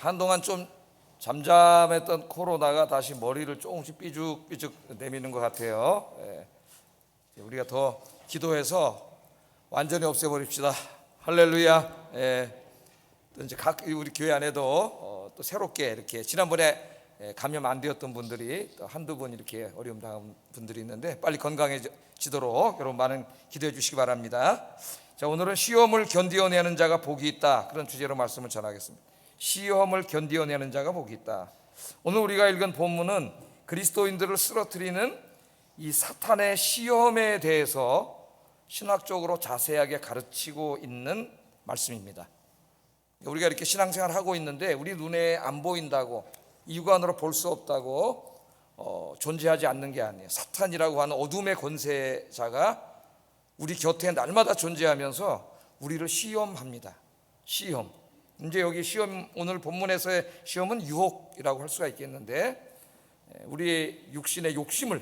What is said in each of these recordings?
한동안 좀 잠잠했던 코로나가 다시 머리를 조금씩 삐죽삐죽 내미는 것 같아요. 우리가 더 기도해서 완전히 없애버립시다. 할렐루야. 또 이제 각 우리 교회 안에도 또 새롭게 이렇게 지난번에 감염 안 되었던 분들이 또 한두 분 이렇게 어려움 당한 분들이 있는데 빨리 건강해지도록 여러분 많은 기도해 주시기 바랍니다. 자, 오늘은 시험을 견디어내는 자가 복이 있다, 그런 주제로 말씀을 전하겠습니다. 시험을 견디어내는 자가 복이 있다. 오늘 우리가 읽은 본문은 그리스도인들을 쓰러뜨리는 이 사탄의 시험에 대해서 신학적으로 자세하게 가르치고 있는 말씀입니다. 우리가 이렇게 신앙생활을 하고 있는데 우리 눈에 안 보인다고, 이관으로 볼 수 없다고 존재하지 않는 게 아니에요. 사탄이라고 하는 어둠의 권세자가 우리 곁에 날마다 존재하면서 우리를 시험합니다. 시험. 이제 여기 시험, 오늘 본문에서의 시험은 유혹이라고 할 수가 있겠는데, 우리의 육신의 욕심을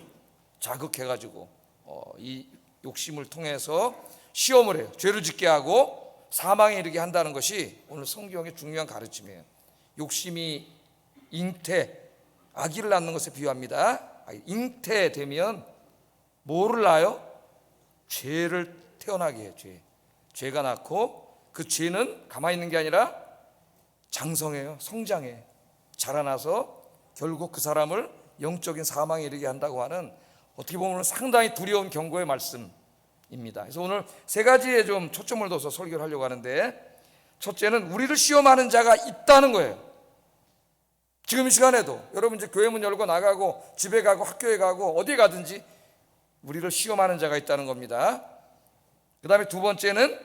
자극해가지고 이 욕심을 통해서 시험을 해요. 죄를 짓게 하고 사망에 이르게 한다는 것이 오늘 성경의 중요한 가르침이에요. 욕심이 잉태, 아기를 낳는 것에 비유합니다. 잉태되면 뭐를 낳아요? 죄를 태어나게 해요. 죄가 낳고 그 죄는 가만히 있는 게 아니라 장성해요. 성장해. 자라나서 결국 그 사람을 영적인 사망에 이르게 한다고 하는, 어떻게 보면 상당히 두려운 경고의 말씀입니다. 그래서 오늘 세 가지에 좀 초점을 둬서 설교를 하려고 하는데, 첫째는 우리를 시험하는 자가 있다는 거예요. 지금 이 시간에도 여러분 이제 교회 문 열고 나가고 집에 가고 학교에 가고 어디 가든지 우리를 시험하는 자가 있다는 겁니다. 그 다음에 두 번째는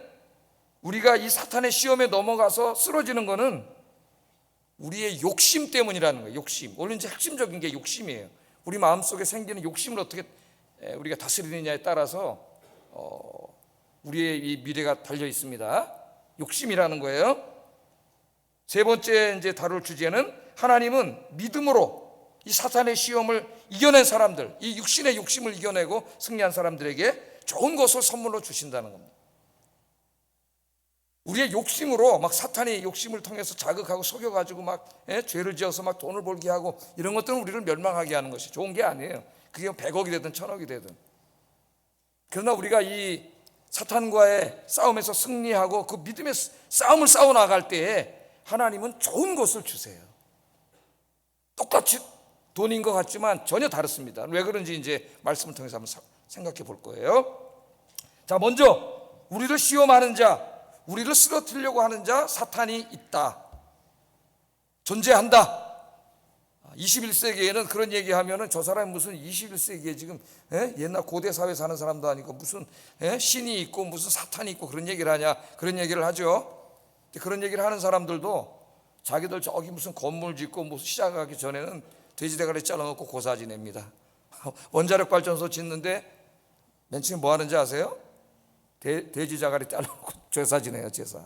우리가 이 사탄의 시험에 넘어가서 쓰러지는 것은 우리의 욕심 때문이라는 거예요. 욕심. 오늘 이제 핵심적인 게 욕심이에요. 우리 마음속에 생기는 욕심을 어떻게 우리가 다스리느냐에 따라서 우리의 이 미래가 달려 있습니다. 욕심이라는 거예요. 세 번째 이제 다룰 주제는, 하나님은 믿음으로 이 사탄의 시험을 이겨낸 사람들, 이 육신의 욕심을 이겨내고 승리한 사람들에게 좋은 것을 선물로 주신다는 겁니다. 우리의 욕심으로 막 사탄이 욕심을 통해서 자극하고 속여가지고 막 죄를 지어서 막 돈을 벌게 하고 이런 것들은 우리를 멸망하게 하는 것이 좋은 게 아니에요. 그게 100억이 되든 1000억이 되든. 그러나 우리가 이 사탄과의 싸움에서 승리하고 그 믿음의 싸움을 싸워 나갈 때에 하나님은 좋은 것을 주세요. 똑같이 돈인 것 같지만 전혀 다릅니다. 왜 그런지 이제 말씀을 통해서 한번 생각해 볼 거예요. 자, 먼저 우리를 시험하는 자, 우리를 쓰러뜨리려고 하는 자, 사탄이 있다, 존재한다. 21세기에는 그런 얘기하면은 저 사람이 무슨 21세기에 지금 옛날 고대 사회 사는 사람도 아니고 무슨 신이 있고 무슨 사탄이 있고 그런 얘기를 하냐, 그런 얘기를 하죠. 그런 얘기를 하는 사람들도 자기들 저기 무슨 건물 짓고 무슨 시작하기 전에는 돼지대가리 잘라놓고 고사 지냅니다. 원자력 발전소 짓는데 맨 처음에 뭐 하는지 아세요? 돼지 자가리 잘라놓고 제사 지내요. 제사.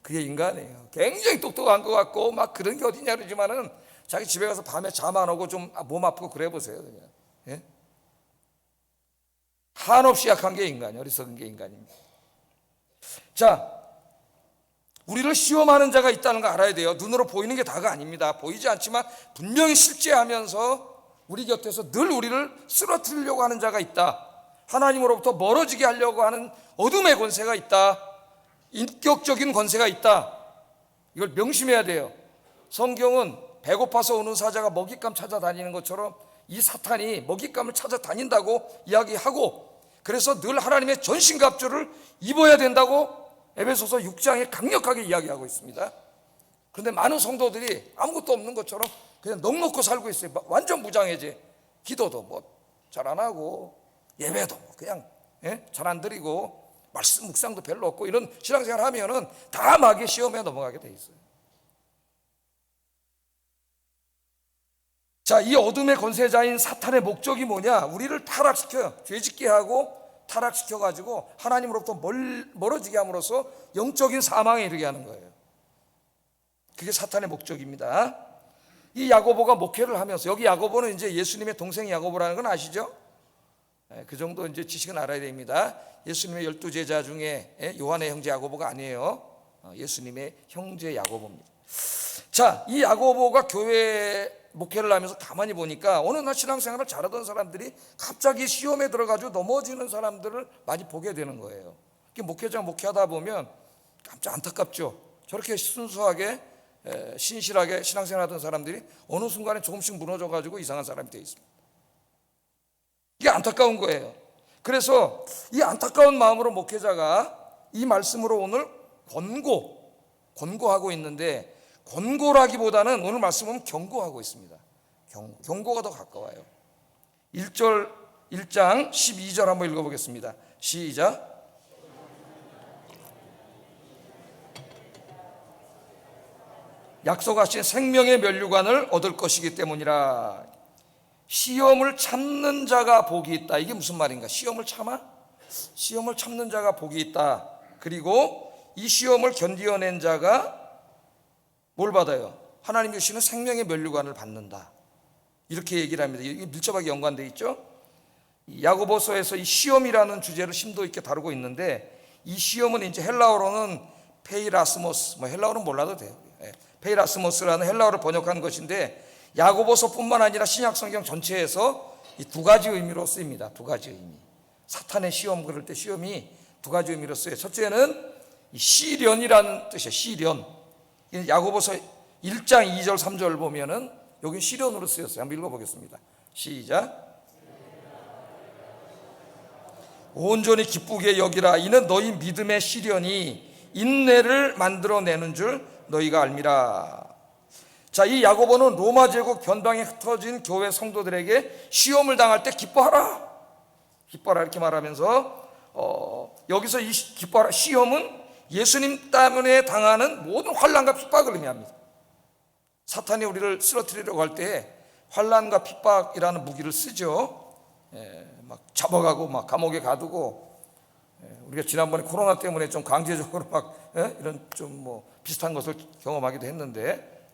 그게 인간이에요. 굉장히 똑똑한 것 같고 막 그런 게 어디냐 그러지만은 자기 집에 가서 밤에 잠 안 오고 좀 몸 아프고 그래 보세요. 그냥. 예? 한없이 약한 게 인간이에요. 어리석은 게 인간입니다. 자, 우리를 시험하는 자가 있다는 거 알아야 돼요. 눈으로 보이는 게 다가 아닙니다. 보이지 않지만 분명히 실제하면서 우리 곁에서 늘 우리를 쓰러뜨리려고 하는 자가 있다. 하나님으로부터 멀어지게 하려고 하는 어둠의 권세가 있다. 인격적인 권세가 있다. 이걸 명심해야 돼요. 성경은 배고파서 오는 사자가 먹잇감 찾아다니는 것처럼 이 사탄이 먹잇감을 찾아다닌다고 이야기하고, 그래서 늘 하나님의 전신갑주를 입어야 된다고 에베소서 6장에 강력하게 이야기하고 있습니다. 그런데 많은 성도들이 아무것도 없는 것처럼 그냥 넋놓고 살고 있어요. 완전 무장해제. 기도도 뭐 잘 안 하고 예배도 그냥 잘 안 드리고 말씀 묵상도 별로 없고 이런 신앙생활 하면은 다 마귀의 시험에 넘어가게 돼 있어요. 자, 이 어둠의 권세자인 사탄의 목적이 뭐냐? 우리를 타락시켜요. 죄짓게 하고 타락시켜가지고 하나님으로부터 멀어지게 함으로써 영적인 사망에 이르게 하는 거예요. 그게 사탄의 목적입니다. 이 야고보가 목회를 하면서, 여기 야고보는 이제 예수님의 동생 야고보라는 건 아시죠? 그 정도 이제 지식은 알아야 됩니다. 예수님의 12제자 중에 요한의 형제 야고보가 아니에요. 예수님의 형제 야고보입니다. 자, 이 야고보가 교회 목회를 하면서 가만히 보니까 어느 날 신앙생활을 잘하던 사람들이 갑자기 시험에 들어가지고 넘어지는 사람들을 많이 보게 되는 거예요. 목회자 목회하다 보면 깜짝 안타깝죠. 저렇게 순수하게 신실하게 신앙생활 하던 사람들이 어느 순간에 조금씩 무너져가지고 이상한 사람이 되어 있습니다. 이게 안타까운 거예요. 그래서 이 안타까운 마음으로 목회자가 이 말씀으로 오늘 권고하고 있는데, 권고라기보다는 오늘 말씀 보면 경고하고 있습니다. 경고가 더 가까워요. 1장 12절 한번 읽어보겠습니다. 시작. 약속하신 생명의 면류관을 얻을 것이기 때문이라. 시험을 참는 자가 복이 있다. 이게 무슨 말인가? 시험을 참아? 시험을 참는 자가 복이 있다. 그리고 이 시험을 견디어낸 자가 뭘 받아요? 하나님이 주시는 생명의 면류관을 받는다. 이렇게 얘기를 합니다. 이게 밀접하게 연관되어 있죠. 야고보서에서 이 시험이라는 주제를 심도 있게 다루고 있는데, 이 시험은 이제 헬라어로는 페이라스모스, 헬라어는 몰라도 돼요. 페이라스모스라는 헬라어를 번역한 것인데, 야고보서뿐만 아니라 신약성경 전체에서 이 두 가지 의미로 쓰입니다. 두 가지 의미. 사탄의 시험, 그럴 때 시험이 두 가지 의미로 써요. 첫째는 이 시련이라는 뜻이에요. 시련. 야고보서 1장 2절 3절 보면은 여기 시련으로 쓰였어요. 한번 읽어보겠습니다. 시작. 온전히 기쁘게 여기라. 이는 너희 믿음의 시련이 인내를 만들어내는 줄 너희가 알미라. 자, 이 야고보는 로마 제국 변방에 흩어진 교회 성도들에게 시험을 당할 때 기뻐하라 이렇게 말하면서 여기서 이 기뻐하라, 시험은 예수님 때문에 당하는 모든 환난과 핍박을 의미합니다. 사탄이 우리를 쓰러뜨리려고 할 때 환난과 핍박이라는 무기를 쓰죠. 막 잡아가고 막 감옥에 가두고, 우리가 지난번에 코로나 때문에 좀 강제적으로 막 이런 좀 비슷한 것을 경험하기도 했는데,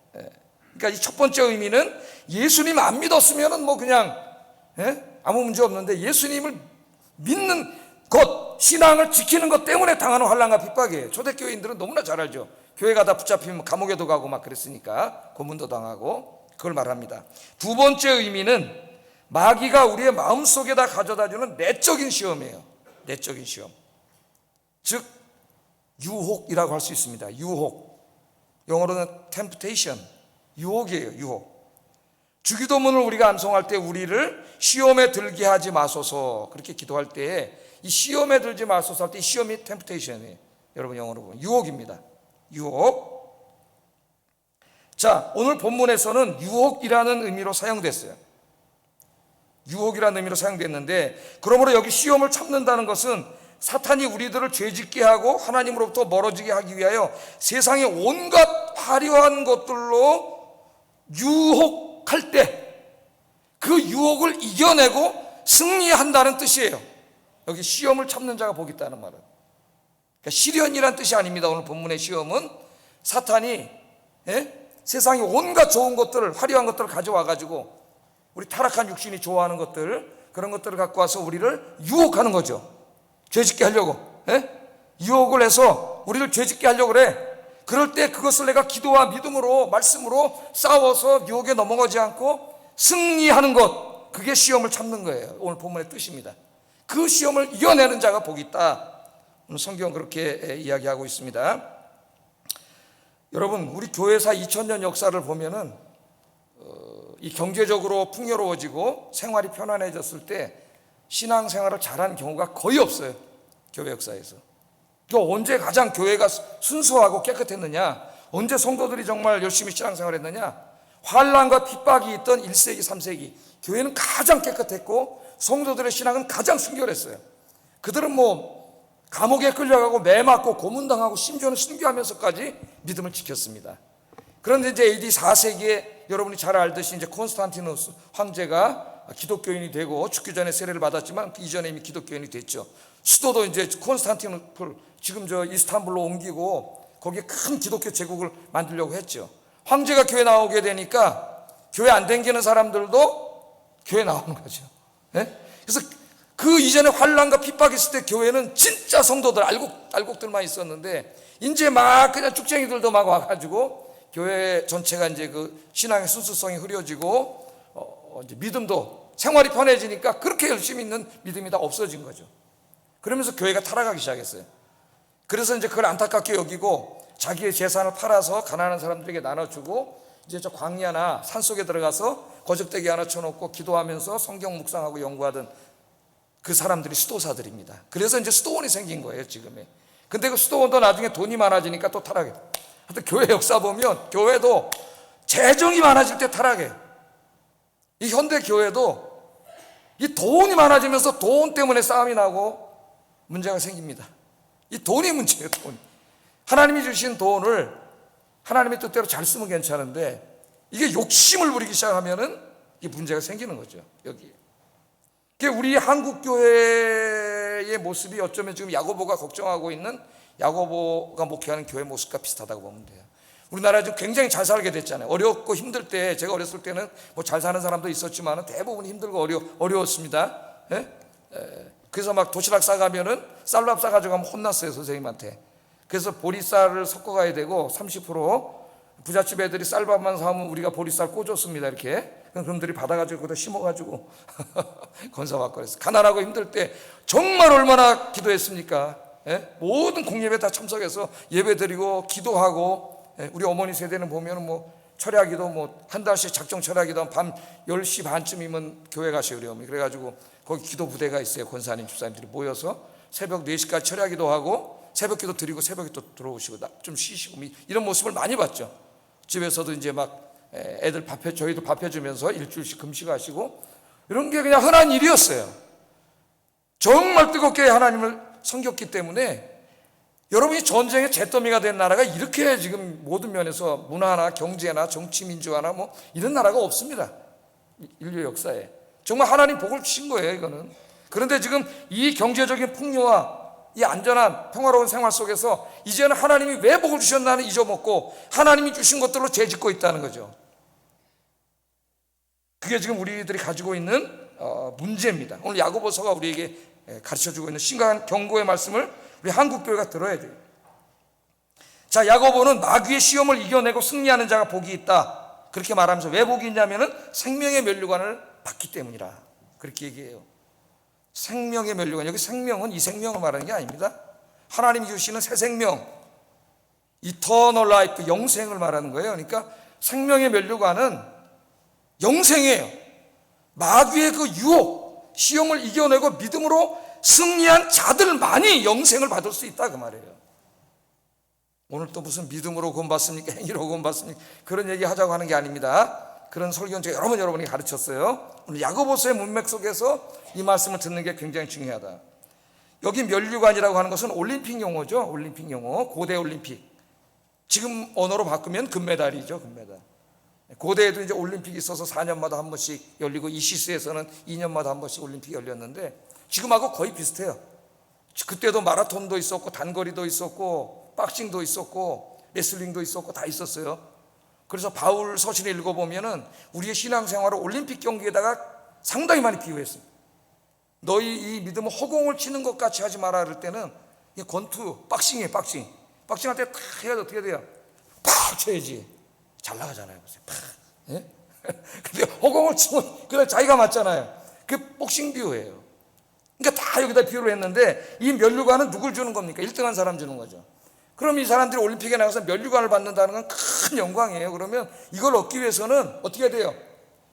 그러니까 이 첫 번째 의미는 예수님 안 믿었으면은 그냥 아무 문제 없는데, 예수님을 믿는 것, 신앙을 지키는 것 때문에 당하는 환난과 핍박이에요. 초대교회인들은 너무나 잘 알죠. 교회 가다 붙잡히면 감옥에도 가고 막 그랬으니까 고문도 당하고, 그걸 말합니다. 두 번째 의미는 마귀가 우리의 마음속에다 가져다주는 내적인 시험이에요. 내적인 시험, 즉 유혹이라고 할 수 있습니다. 유혹, 영어로는 temptation, 유혹이에요. 유혹. 주기도문을 우리가 암송할 때 우리를 시험에 들게 하지 마소서, 그렇게 기도할 때 이 시험에 들지 마소서 할 때 이 시험이 temptation이에요. 여러분 영어로 보면 유혹입니다. 유혹. 자, 오늘 본문에서는 유혹이라는 의미로 사용됐어요. 유혹이라는 의미로 사용됐는데, 그러므로 여기 시험을 참는다는 것은 사탄이 우리들을 죄짓게 하고 하나님으로부터 멀어지게 하기 위하여 세상의 온갖 화려한 것들로 유혹할 때 그 유혹을 이겨내고 승리한다는 뜻이에요. 여기 시험을 참는 자가 복이 있다는 말은, 그러니까 시련이란 뜻이 아닙니다. 오늘 본문의 시험은 사탄이 세상의 온갖 좋은 것들을, 화려한 것들을 가져와 가지고 우리 타락한 육신이 좋아하는 것들, 그런 것들을 갖고 와서 우리를 유혹하는 거죠. 죄짓게 하려고, 유혹을 해서 우리를 죄짓게 하려고 그래. 그럴 때 그것을 내가 기도와 믿음으로, 말씀으로 싸워서 유혹에 넘어가지 않고 승리하는 것, 그게 시험을 참는 거예요. 오늘 본문의 뜻입니다. 그 시험을 이겨내는 자가 복이 있다. 오늘 성경은 그렇게 이야기하고 있습니다. 여러분, 우리 교회사 2000년 역사를 보면은 이 경제적으로 풍요로워지고 생활이 편안해졌을 때 신앙생활을 잘한 경우가 거의 없어요. 교회 역사에서. 언제 가장 교회가 순수하고 깨끗했느냐, 언제 성도들이 정말 열심히 신앙생활을 했느냐, 환난과 핍박이 있던 1세기 3세기 교회는 가장 깨끗했고 성도들의 신앙은 가장 순결했어요. 그들은 감옥에 끌려가고 매 맞고 고문당하고 심지어는 순교하면서까지 믿음을 지켰습니다. 그런데 이제 AD 4세기에 여러분이 잘 알듯이 이제 콘스탄티누스 황제가 기독교인이 되고 죽기 전에 세례를 받았지만 그 이전에 이미 기독교인이 됐죠. 수도도 이제 콘스탄티노플, 지금 이스탄불로 옮기고 거기에 큰 기독교 제국을 만들려고 했죠. 황제가 교회 나오게 되니까 교회 안 댕기는 사람들도 교회 나오는 거죠. 그래서 그 이전에 환난과 핍박이 있을 때 교회는 진짜 성도들, 알곡들만 있었는데 이제 막 그냥 쭉쟁이들도 막 와가지고 교회 전체가 이제 그 신앙의 순수성이 흐려지고 이제 믿음도 생활이 편해지니까 그렇게 열심히 있는 믿음이 다 없어진 거죠. 그러면서 교회가 타락하기 시작했어요. 그래서 이제 그걸 안타깝게 여기고 자기의 재산을 팔아서 가난한 사람들에게 나눠주고 이제 저 광야나 산속에 들어가서 거적대기 하나 쳐놓고 기도하면서 성경 묵상하고 연구하던 그 사람들이 수도사들입니다. 그래서 이제 수도원이 생긴 거예요, 지금에. 근데 그 수도원도 나중에 돈이 많아지니까 또 타락해. 하여튼 교회 역사 보면 교회도 재정이 많아질 때 타락해. 이 현대 교회도 이 돈이 많아지면서 돈 때문에 싸움이 나고 문제가 생깁니다. 이 돈이 문제예요, 돈. 하나님이 주신 돈을 하나님의 뜻대로 잘 쓰면 괜찮은데 이게 욕심을 부리기 시작하면은 이 문제가 생기는 거죠, 여기. 우리 한국 교회의 모습이 어쩌면 지금 야고보가 걱정하고 있는 야고보가 목회하는 교회 모습과 비슷하다고 보면 돼요. 우리나라 지금 굉장히 잘 살게 됐잖아요. 어렵고 힘들 때, 제가 어렸을 때는 뭐 잘 사는 사람도 있었지만 대부분 힘들고 어려웠습니다. 그래서 막 도시락 싸가면은 쌀밥 싸가지고 가면 혼났어요, 선생님한테. 그래서 보리쌀을 섞어 가야 되고 30% 부잣집 애들이 쌀밥만 사면 우리가 보리쌀 꽂았습니다, 이렇게. 그럼 그놈들이 받아가지고 거기다 심어가지고 건사받고 그랬어요. 가난하고 힘들 때 정말 얼마나 기도했습니까? 모든 공예배 다 참석해서 예배 드리고 기도하고, 우리 어머니 세대는 보면은 뭐 철야기도 뭐 한 달씩 작정 철야기도 밤 10시 반쯤이면 교회 가셔요, 우리 어머니. 그래가지고 거기 기도 부대가 있어요. 권사님 집사님들이 모여서 새벽 4시까지 철야기도 하고 새벽기도 드리고 새벽에 또 들어오시고 좀 쉬시고 이런 모습을 많이 봤죠. 집에서도 이제 막 애들 저희도 밥 해주면서 일주일씩 금식하시고 이런 게 그냥 흔한 일이었어요. 정말 뜨겁게 하나님을 섬겼기 때문에 여러분이 전쟁의 잿더미가 된 나라가 이렇게 지금 모든 면에서 문화나 경제나 정치 민주화나 뭐 이런 나라가 없습니다, 인류 역사에. 정말 하나님 복을 주신 거예요, 이거는. 그런데 지금 이 경제적인 풍요와 이 안전한 평화로운 생활 속에서 이제는 하나님이 왜 복을 주셨나는 잊어먹고 하나님이 주신 것들로 죄짓고 있다는 거죠. 그게 지금 우리들이 가지고 있는 문제입니다. 오늘 야고보서가 우리에게 가르쳐주고 있는 심각한 경고의 말씀을 우리 한국교회가 들어야 돼요. 자, 야고보는 마귀의 시험을 이겨내고 승리하는 자가 복이 있다, 그렇게 말하면서 왜 복이 있냐면은 생명의 면류관을 받기 때문이라, 그렇게 얘기해요. 생명의 면류관, 여기 생명은 이 생명을 말하는 게 아닙니다. 하나님이 주시는 새 생명, 이터널 라이프, 영생을 말하는 거예요. 그러니까 생명의 면류관은 영생이에요. 마귀의 그 유혹, 시험을 이겨내고 믿음으로 승리한 자들만이 영생을 받을 수 있다, 그 말이에요. 오늘 또 무슨 믿음으로 구원받습니까, 행위로 구원받습니까, 그런 얘기 하자고 하는 게 아닙니다. 그런 설교는 제가 여러 번 여러분에게 가르쳤어요. 오늘 야고보서의 문맥 속에서 이 말씀을 듣는 게 굉장히 중요하다. 여기 면류관이라고 하는 것은 올림픽 용어죠. 올림픽 용어, 고대 올림픽. 지금 언어로 바꾸면 금메달이죠, 금메달. 고대에도 이제 올림픽이 있어서 4년마다 한 번씩 열리고 이시스에서는 2년마다 한 번씩 올림픽이 열렸는데 지금하고 거의 비슷해요. 그때도 마라톤도 있었고 단거리도 있었고 박싱도 있었고 레슬링도 있었고 다 있었어요. 그래서 바울 서신을 읽어보면은 우리의 신앙생활을 올림픽 경기에다가 상당히 많이 비유했습니다. 너희 이 믿음은 허공을 치는 것 같이 하지 마라 그럴 때는 권투, 박싱이에요, 박싱. 박싱할 때 탁 해야지 어떻게 돼요? 팍 쳐야지. 잘 나가잖아요. 팍. 예? 근데 허공을 치면 그냥 자기가 맞잖아요. 그게 복싱 비유예요. 그러니까 다 여기다 비유를 했는데 이 면류관은 누굴 주는 겁니까? 1등한 사람 주는 거죠. 그럼 이 사람들이 올림픽에 나가서 면류관을 받는다는 건 큰 영광이에요. 그러면 이걸 얻기 위해서는 어떻게 돼요?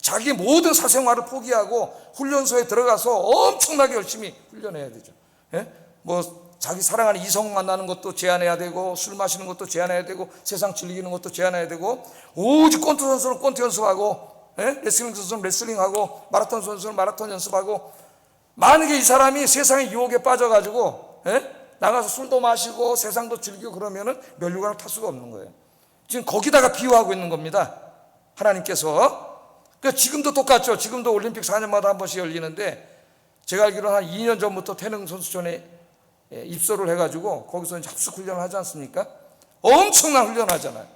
자기 모든 사생활을 포기하고 훈련소에 들어가서 엄청나게 열심히 훈련해야 되죠. 예? 뭐 자기 사랑하는 이성 만나는 것도 제한해야 되고 술 마시는 것도 제한해야 되고 세상 즐기는 것도 제한해야 되고 오직 권투 선수는 권투 연습하고, 예? 레슬링 선수는 레슬링하고 마라톤 선수는 마라톤 연습하고. 만약에 이 사람이 세상의 유혹에 빠져가지고, 예? 나가서 술도 마시고 세상도 즐기고 그러면은 면류관을 탈 수가 없는 거예요. 지금 거기다가 비유하고 있는 겁니다, 하나님께서. 그러니까 지금도 똑같죠. 지금도 올림픽 4년마다 한 번씩 열리는데 제가 알기로는 한 2년 전부터 태릉 선수촌에 입소를 해가지고 거기서 이제 합숙 훈련을 하지 않습니까? 엄청난 훈련을 하잖아요.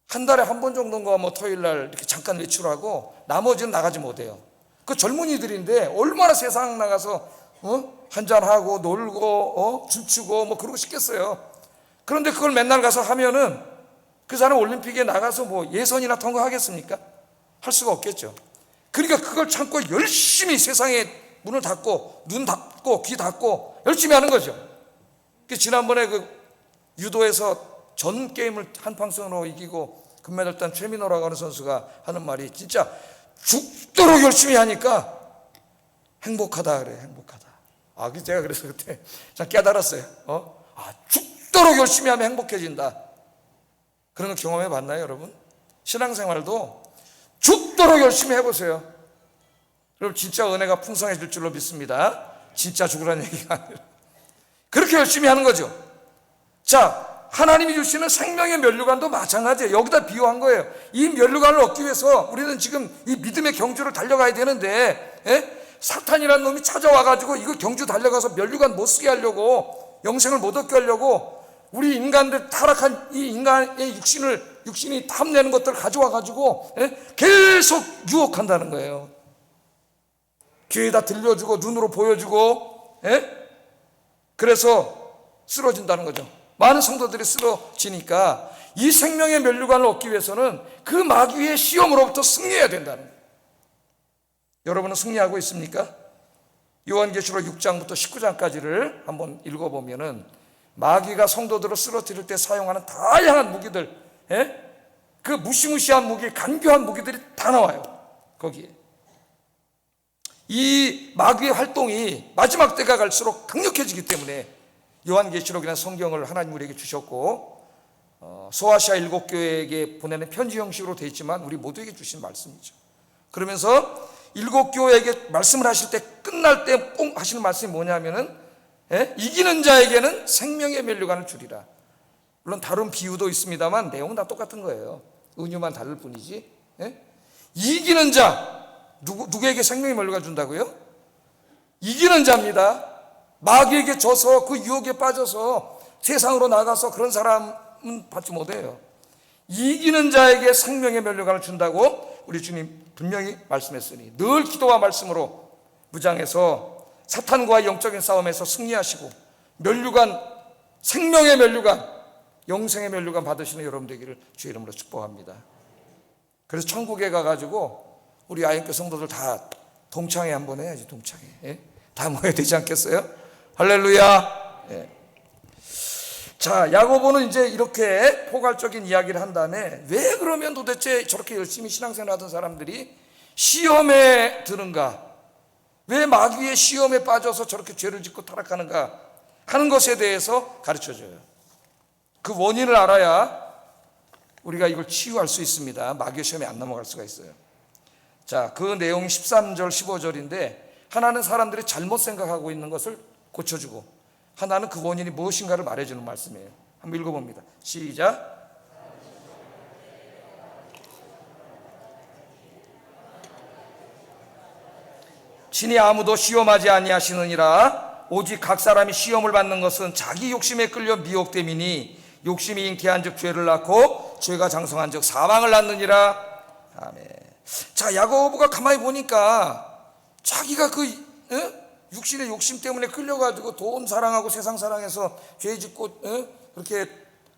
한 달에 한 번 정도인가 뭐 토요일 날 이렇게 잠깐 외출하고 나머지는 나가지 못해요. 그 젊은이들인데 얼마나 세상 나가서 한잔하고 놀고 춤추고 뭐 그러고 싶겠어요. 그런데 그걸 맨날 가서 하면은 그 사람 올림픽에 나가서 뭐 예선이나 통과하겠습니까? 할 수가 없겠죠. 그러니까 그걸 참고 열심히 세상에 문을 닫고 눈 닫고 귀 닫고 열심히 하는 거죠. 지난번에 그 유도에서 전 게임을 한판승으로 이기고 금메달 딴 최민호라고 하는 선수가 하는 말이 진짜 죽도록 열심히 하니까 행복하다 그래. 행복하다. 제가 그래서 그때 참 깨달았어요. 죽도록 열심히 하면 행복해진다. 그런 거 경험해 봤나요, 여러분? 신앙생활도 죽도록 열심히 해보세요. 여러분 진짜 은혜가 풍성해질 줄로 믿습니다. 진짜 죽으라는 얘기가 아니라 그렇게 열심히 하는 거죠. 자, 하나님이 주시는 생명의 면류관도 마찬가지예요. 여기다 비유한 거예요. 이 면류관을 얻기 위해서 우리는 지금 이 믿음의 경주를 달려가야 되는데, 사탄이라는 놈이 찾아와가지고 이거 경주 달려가서 면류관 못 쓰게 하려고, 영생을 못 얻게 하려고 우리 인간들 타락한 이 인간의 육신이 탐내는 것들을 가져와가지고 계속 유혹한다는 거예요. 귀에다 들려주고 눈으로 보여주고, 그래서 쓰러진다는 거죠. 많은 성도들이 쓰러지니까 이 생명의 면류관을 얻기 위해서는 그 마귀의 시험으로부터 승리해야 된다는 거예요. 여러분은 승리하고 있습니까? 요한계시록 6장부터 19장까지를 한번 읽어보면은 마귀가 성도들을 쓰러뜨릴 때 사용하는 다양한 무기들, 그 무시무시한 무기, 간교한 무기들이 다 나와요. 거기에 이 마귀의 활동이 마지막 때가 갈수록 강력해지기 때문에 요한계시록이라는 성경을 하나님 우리에게 주셨고, 소아시아 7교회에게 보내는 편지 형식으로 되어 있지만 우리 모두에게 주신 말씀이죠. 그러면서 7교회에게 말씀을 하실 때, 끝날 때 꼭 하시는 말씀이 뭐냐면은 이기는 자에게는 생명의 면류관을 주리라. 물론 다른 비유도 있습니다만 내용은 다 똑같은 거예요. 은유만 다를 뿐이지. 이기는 자, 누구에게 생명의 면류관 준다고요? 이기는 자입니다. 마귀에게 져서 그 유혹에 빠져서 세상으로 나가서 그런 사람은 받지 못해요. 이기는 자에게 생명의 면류관을 준다고 우리 주님 분명히 말씀했으니 늘 기도와 말씀으로 무장해서 사탄과의 영적인 싸움에서 승리하시고 면류관, 생명의 면류관, 영생의 면류관 받으시는 여러분 되기를 주의 이름으로 축복합니다. 그래서 천국에 가가지고 우리 아인교 성도들 다 동창회 한번 해야지. 동창회 다 모여야 되지 않겠어요? 할렐루야. 자, 야고보는 이제 이렇게 포괄적인 이야기를 한 다음에 왜 그러면 도대체 저렇게 열심히 신앙생활 하던 사람들이 시험에 드는가, 왜 마귀의 시험에 빠져서 저렇게 죄를 짓고 타락하는가 하는 것에 대해서 가르쳐줘요. 그 원인을 알아야 우리가 이걸 치유할 수 있습니다. 마귀의 시험에 안 넘어갈 수가 있어요. 자, 그 내용이 13절 15절인데 하나는 사람들이 잘못 생각하고 있는 것을 고쳐주고 하나는 그 원인이 무엇인가를 말해주는 말씀이에요. 한번 읽어봅니다. 시작. 친히 아무도 시험하지 아니하시느니라. 오직 각 사람이 시험을 받는 것은 자기 욕심에 끌려 미혹됨이니 욕심이 잉태한즉 죄를 낳고 죄가 장성한즉 사망을 낳느니라. 아멘. 자, 야고보가 가만히 보니까 자기가 육신의 욕심 때문에 끌려가지고 돈 사랑하고 세상 사랑해서 죄 짓고 그렇게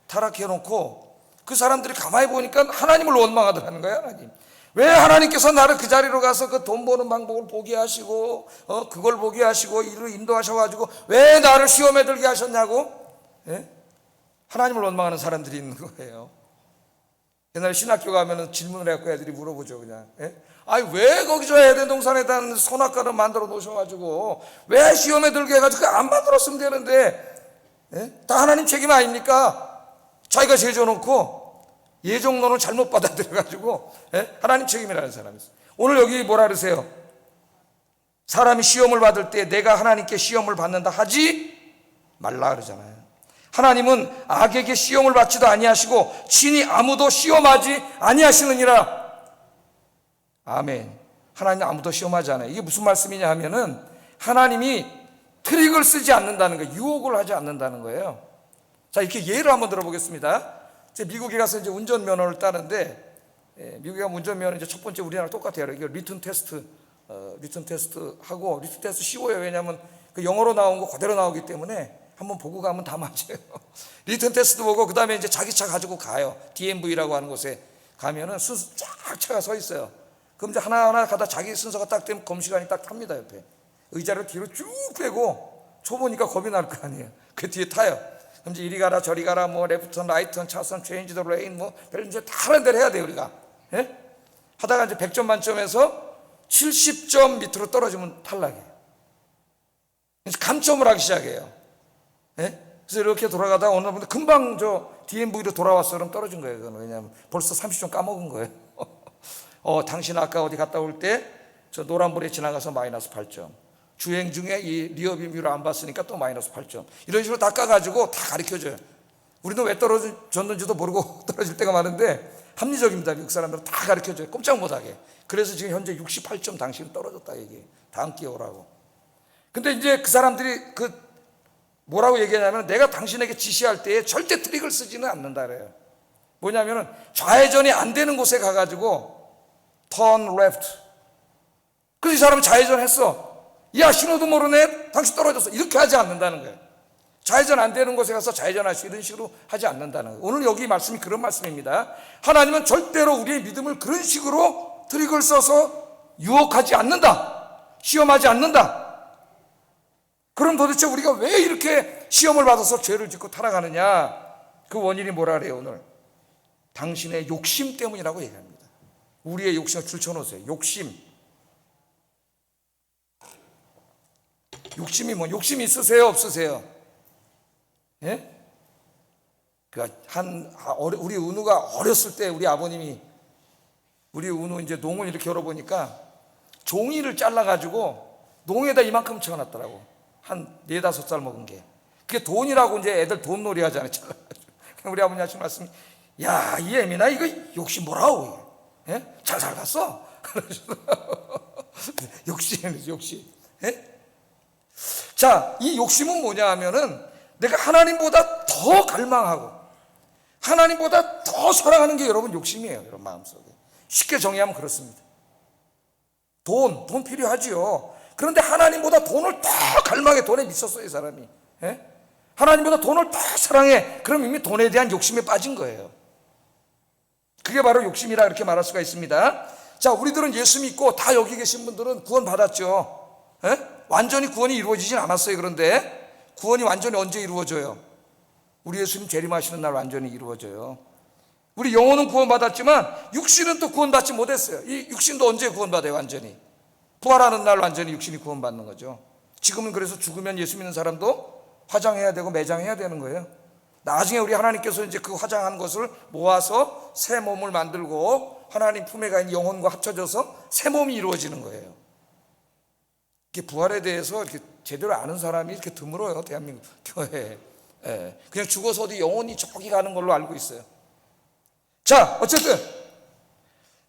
타락해놓고 그 사람들이 가만히 보니까 하나님을 원망하더라는 거야. 하나님, 왜 하나님께서 나를 그 자리로 가서 그 돈 버는 방법을 보게 하시고 그걸 보게 하시고 이로 인도하셔가지고 왜 나를 시험에 들게 하셨냐고 하나님을 원망하는 사람들이 있는 거예요. 옛날에 신학교 가면은 질문을 해갖고 애들이 물어보죠. 그냥 왜 거기서 에덴 동산에다 선악과를 만들어 놓으셔가지고 왜 시험에 들게 해가지고 안 만들었으면 되는데 다 하나님 책임 아닙니까? 자기가 죄 져놓고 예정론을 잘못 받아들여가지고 하나님 책임이라는 사람이 있어요. 오늘 여기 뭐라 그러세요? 사람이 시험을 받을 때 내가 하나님께 시험을 받는다 하지 말라 그러잖아요. 하나님은 악에게 시험을 받지도 아니하시고 친히 아무도 시험하지 아니하시느니라. 아멘. 하나님 아무도 시험하지 않아요. 이게 무슨 말씀이냐 하면은 하나님이 트릭을 쓰지 않는다는 거예요. 유혹을 하지 않는다는 거예요. 자, 이렇게 예를 한번 들어보겠습니다. 제가 미국에 가서 이제 운전면허를 따는데 미국에 가면 운전면허 이제 첫 번째 우리나라 똑같아요. 이게 리튼 테스트 하고 리튼 테스트 쉬워요. 왜냐하면 그 영어로 나온 거 그대로 나오기 때문에 한번 보고 가면 다 맞아요. 리턴 테스트 보고 그 다음에 이제 자기 차 가지고 가요. DMV라고 하는 곳에 가면은 순서 쫙 차가 서 있어요. 그럼 이제 하나하나 가다 자기 순서가 딱 되면 검시관이 딱 탑니다. 옆에 의자를 뒤로 쭉 빼고 초보니까 겁이 날 거 아니에요. 그 뒤에 타요. 그럼 이제 이리 가라 저리 가라 뭐 레프턴 라이턴 차선 체인지 더 레인 뭐 이제 다 하는 대로 해야 돼요 우리가. 예? 하다가 이제 100점 만점에서 70점 밑으로 떨어지면 탈락이에요. 그래서 감점을 하기 시작해요. 예? 그래서 이렇게 돌아가다가 어느 분들 금방 저 DMV로 돌아왔어 그럼 떨어진 거예요. 그건 왜냐하면 벌써 30점 까먹은 거예요. 당신 아까 어디 갔다 올 때 저 노란불에 지나가서 마이너스 8점, 주행 중에 이 리어뷰 미러 안 봤으니까 또 마이너스 8점, 이런 식으로 닦아가지고 다 가르쳐줘요. 우리는 왜 떨어졌는지도 모르고 떨어질 때가 많은데 합리적입니다. 미국 사람들은 다 가르쳐줘요. 꼼짝 못하게. 그래서 지금 현재 68점 당신은 떨어졌다 얘기해요. 다음 기회 오라고. 근데 이제 그 사람들이 그 뭐라고 얘기하냐면 내가 당신에게 지시할 때에 절대 트릭을 쓰지는 않는다 그래요. 뭐냐면은 좌회전이 안 되는 곳에 가가지고 turn left. 그래서 이 사람은 좌회전했어. 야 신호도 모르네. 당신 떨어졌어. 이렇게 하지 않는다는 거예요. 좌회전 안 되는 곳에 가서 좌회전할 수 이런 식으로 하지 않는다는 거예요. 오늘 여기 말씀이 그런 말씀입니다. 하나님은 절대로 우리의 믿음을 그런 식으로 트릭을 써서 유혹하지 않는다. 시험하지 않는다. 그럼 도대체 우리가 왜 이렇게 시험을 받아서 죄를 짓고 타락하느냐? 그 원인이 뭐라 그래요 오늘? 당신의 욕심 때문이라고 얘기합니다. 우리의 욕심을 줄쳐놓으세요. 욕심이 뭐 욕심이 있으세요 없으세요? 예? 그러니까 우리 은우가 어렸을 때 우리 아버님이 우리 은우 이제 농을 이렇게 열어보니까 종이를 잘라가지고 농에다 이만큼 채워놨더라고. 한 4-5살 먹은 게. 그게 돈이라고 이제 애들 돈놀이 하잖아요. 우리 아버님 하신 말씀, 야, 이 애미나 이거 욕심 뭐라고. 예? 잘 살았어. 욕심. 예? 자, 이 욕심은 뭐냐 하면은 내가 하나님보다 더 갈망하고 하나님보다 더 사랑하는 게 여러분 욕심이에요. 여러분 마음속에. 쉽게 정의하면 그렇습니다. 돈 필요하지요. 그런데 하나님보다 돈을 더 갈망해. 돈에 미쳤어요 이 사람이. 예? 하나님보다 돈을 더 사랑해. 그럼 이미 돈에 대한 욕심에 빠진 거예요. 그게 바로 욕심이라 이렇게 말할 수가 있습니다. 자, 우리들은 예수 믿고 다 여기 계신 분들은 구원 받았죠. 예? 완전히 구원이 이루어지진 않았어요. 그런데 구원이 완전히 언제 이루어져요? 우리 예수님 재림하시는 날 완전히 이루어져요. 우리 영혼은 구원받았지만 육신은 또 구원받지 못했어요. 이 육신도 언제 구원받아요? 완전히 부활하는 날 완전히 육신이 구원받는 거죠. 지금은 그래서 죽으면 예수 믿는 사람도 화장해야 되고 매장해야 되는 거예요. 나중에 우리 하나님께서 이제 그 화장한 것을 모아서 새 몸을 만들고 하나님 품에 가 있는 영혼과 합쳐져서 새 몸이 이루어지는 거예요. 이렇게 부활에 대해서 이렇게 제대로 아는 사람이 이렇게 드물어요. 대한민국 교회에. 예. 그냥 죽어서 어디 영혼이 저기 가는 걸로 알고 있어요. 자, 어쨌든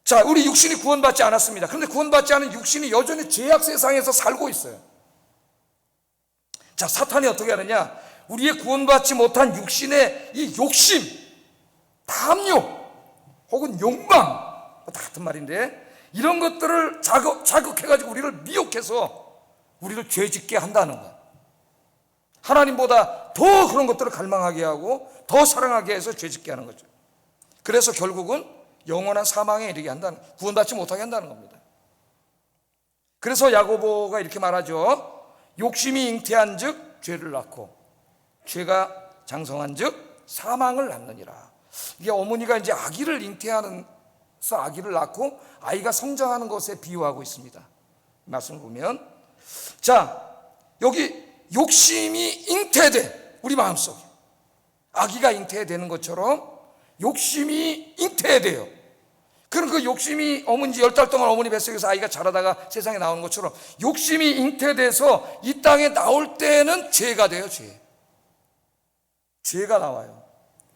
자, 우리 육신이 구원받지 않았습니다. 그런데 구원받지 않은 육신이 여전히 죄악 세상에서 살고 있어요. 자, 사탄이 어떻게 하느냐? 우리의 구원받지 못한 육신의 이 욕심, 탐욕, 혹은 욕망, 다 같은 말인데 이런 것들을 자극해가지고 우리를 미혹해서 우리를 죄짓게 한다는 거예요. 하나님보다 더 그런 것들을 갈망하게 하고 더 사랑하게 해서 죄짓게 하는 거죠. 그래서 결국은 영원한 사망에 이르게 한다는, 구원받지 못하게 한다는 겁니다. 그래서 야고보가 이렇게 말하죠. 욕심이 잉태한 즉 죄를 낳고 죄가 장성한 즉 사망을 낳느니라. 이게 어머니가 이제 아기를 잉태하면서 아기를 낳고 아이가 성장하는 것에 비유하고 있습니다. 말씀을 보면, 자, 여기 욕심이 잉태돼. 우리 마음속에 아기가 잉태되는 것처럼 욕심이 잉태돼요. 그럼 그 욕심이 어머니 10달 동안 어머니 뱃속에서 아이가 자라다가 세상에 나오는 것처럼 욕심이 잉태돼서 이 땅에 나올 때는 죄가 돼요. 죄가 나와요.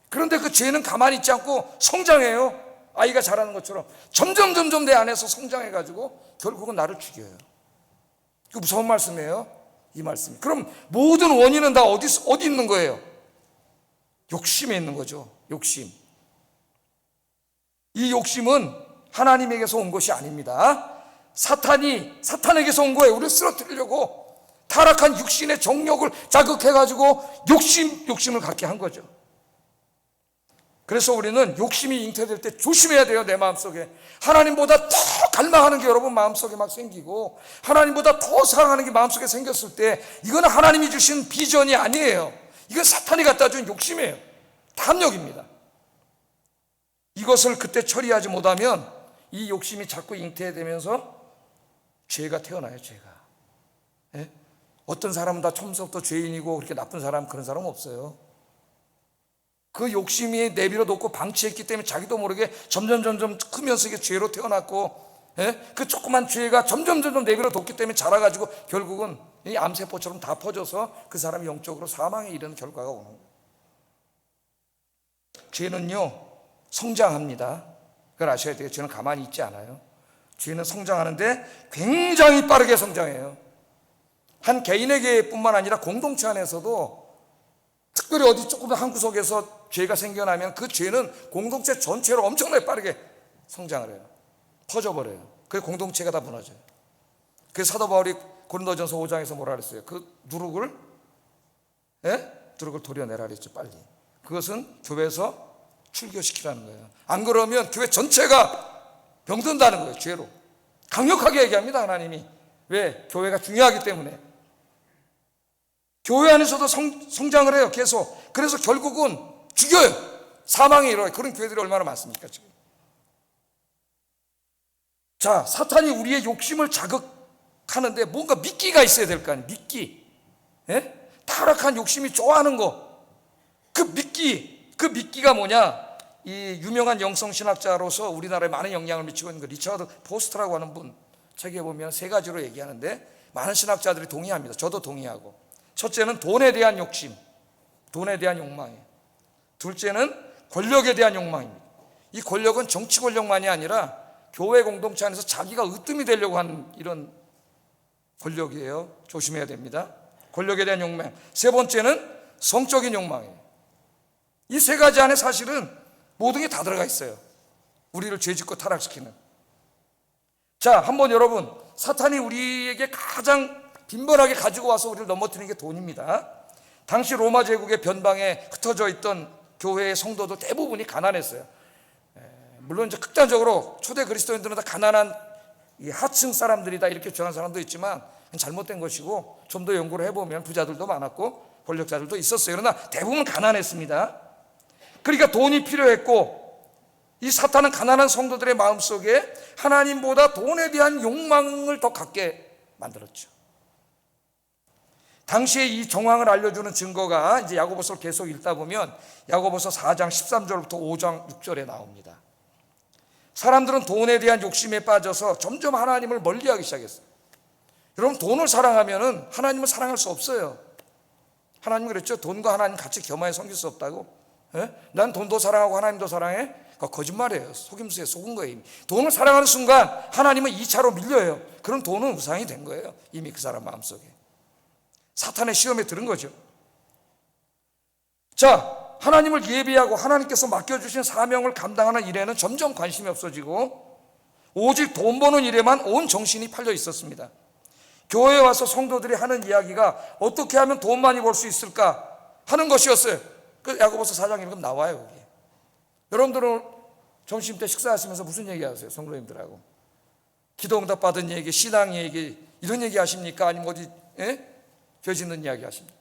그런데 그 죄는 가만히 있지 않고 성장해요. 아이가 자라는 것처럼 점점 내 안에서 성장해가지고 결국은 나를 죽여요. 그 무서운 말씀이에요. 이 말씀이. 그럼 모든 원인은 다 어디 있는 거예요? 욕심에 있는 거죠. 욕심. 이 욕심은 하나님에게서 온 것이 아닙니다. 사탄에게서 온 거예요. 우리를 쓰러뜨리려고 타락한 육신의 정욕을 자극해가지고 욕심을 갖게 한 거죠. 그래서 우리는 욕심이 잉태될 때 조심해야 돼요. 내 마음속에 하나님보다 더 갈망하는 게 여러분 마음속에 막 생기고, 하나님보다 더 사랑하는 게 마음속에 생겼을 때, 이거는 하나님이 주신 비전이 아니에요. 이건 사탄이 갖다 준 욕심이에요. 탐욕입니다. 이것을 그때 처리하지 못하면 이 욕심이 자꾸 잉태되면서 죄가 태어나요. 죄가. 예? 어떤 사람은 다 처음부터 죄인이고 그렇게 나쁜 사람, 그런 사람 없어요. 그 욕심이 내비로 놓고 방치했기 때문에 자기도 모르게 점점 크면서 이게 죄로 태어났고, 예? 그 조그만 죄가 점점 내비로 뒀기 때문에 자라가지고 결국은 이 암세포처럼 다 퍼져서 그 사람이 영적으로 사망에 이르는 결과가 오는 거예요. 죄는요 성장합니다. 그걸 아셔야 돼요. 죄는 가만히 있지 않아요. 죄는 성장하는데 굉장히 빠르게 성장해요. 한 개인에게 뿐만 아니라 공동체 안에서도, 특별히 어디 조금 한 구석에서 죄가 생겨나면 그 죄는 공동체 전체로 엄청나게 빠르게 성장을 해요. 퍼져버려요. 그래서 공동체가 다 무너져요. 그래서 사도 바울이 고린도전서 5장에서 뭐라 그랬어요? 그 누룩을 도려내라 그랬죠. 빨리. 그것은 교회에서 출교시키라는 거예요. 안 그러면 교회 전체가 병든다는 거예요. 죄로. 강력하게 얘기합니다. 하나님이. 왜? 교회가 중요하기 때문에. 교회 안에서도 성장을 해요. 계속. 그래서 결국은 죽여요. 사망에 이르러요. 그런 교회들이 얼마나 많습니까 지금. 자, 사탄이 우리의 욕심을 자극하는데 뭔가 미끼가 있어야 될 거 아니에요. 미끼. 예? 타락한 욕심이 좋아하는 거. 그 미끼가 뭐냐? 이 유명한 영성신학자로서 우리나라에 많은 영향을 미치고 있는 그 리처드 포스트라고 하는 분 책에 보면 세 가지로 얘기하는데, 많은 신학자들이 동의합니다. 저도 동의하고. 첫째는 돈에 대한 욕심, 돈에 대한 욕망이에요. 둘째는 권력에 대한 욕망입니다. 이 권력은 정치 권력만이 아니라 교회 공동체 안에서 자기가 으뜸이 되려고 하는 이런 권력이에요. 조심해야 됩니다. 권력에 대한 욕망. 세 번째는 성적인 욕망이에요. 이 세 가지 안에 사실은 모든 게 다 들어가 있어요. 우리를 죄짓고 타락시키는. 자, 한번 여러분, 사탄이 우리에게 가장 빈번하게 가지고 와서 우리를 넘어뜨리는 게 돈입니다. 당시 로마 제국의 변방에 흩어져 있던 교회의 성도들 대부분이 가난했어요. 물론 이제 극단적으로 초대 그리스도인들은 다 가난한 하층 사람들이다 이렇게 주장하는 사람도 있지만 잘못된 것이고, 좀 더 연구를 해보면 부자들도 많았고 권력자들도 있었어요. 그러나 대부분 가난했습니다. 그러니까 돈이 필요했고, 이 사탄은 가난한 성도들의 마음속에 하나님보다 돈에 대한 욕망을 더 갖게 만들었죠. 당시에 이 정황을 알려주는 증거가 이제 야고보서를 계속 읽다 보면 야고보서 4장 13절부터 5장 6절에 나옵니다. 사람들은 돈에 대한 욕심에 빠져서 점점 하나님을 멀리하기 시작했어요. 여러분, 돈을 사랑하면 하나님을 사랑할 수 없어요. 하나님 그랬죠. 돈과 하나님 같이 겸하여 섬길 수 없다고. 난 돈도 사랑하고 하나님도 사랑해? 거짓말이에요. 속임수에 속은 거예요. 이미. 돈을 사랑하는 순간 하나님은 2차로 밀려요. 그럼 돈은 우상이 된 거예요. 이미 그 사람 마음속에. 사탄의 시험에 들은 거죠. 자, 하나님을 예비하고 하나님께서 맡겨주신 사명을 감당하는 일에는 점점 관심이 없어지고 오직 돈 버는 일에만 온 정신이 팔려 있었습니다. 교회에 와서 성도들이 하는 이야기가 어떻게 하면 돈 많이 벌 수 있을까 하는 것이었어요. 그 야고보서 4장 읽으면 나와요. 거기. 여러분들은 점심때 식사하시면서 무슨 얘기하세요? 성도님들하고 기도 응답 받은 얘기, 신앙 얘기, 이런 얘기 하십니까? 아니면 어디 죄 짓는 이야기 하십니까?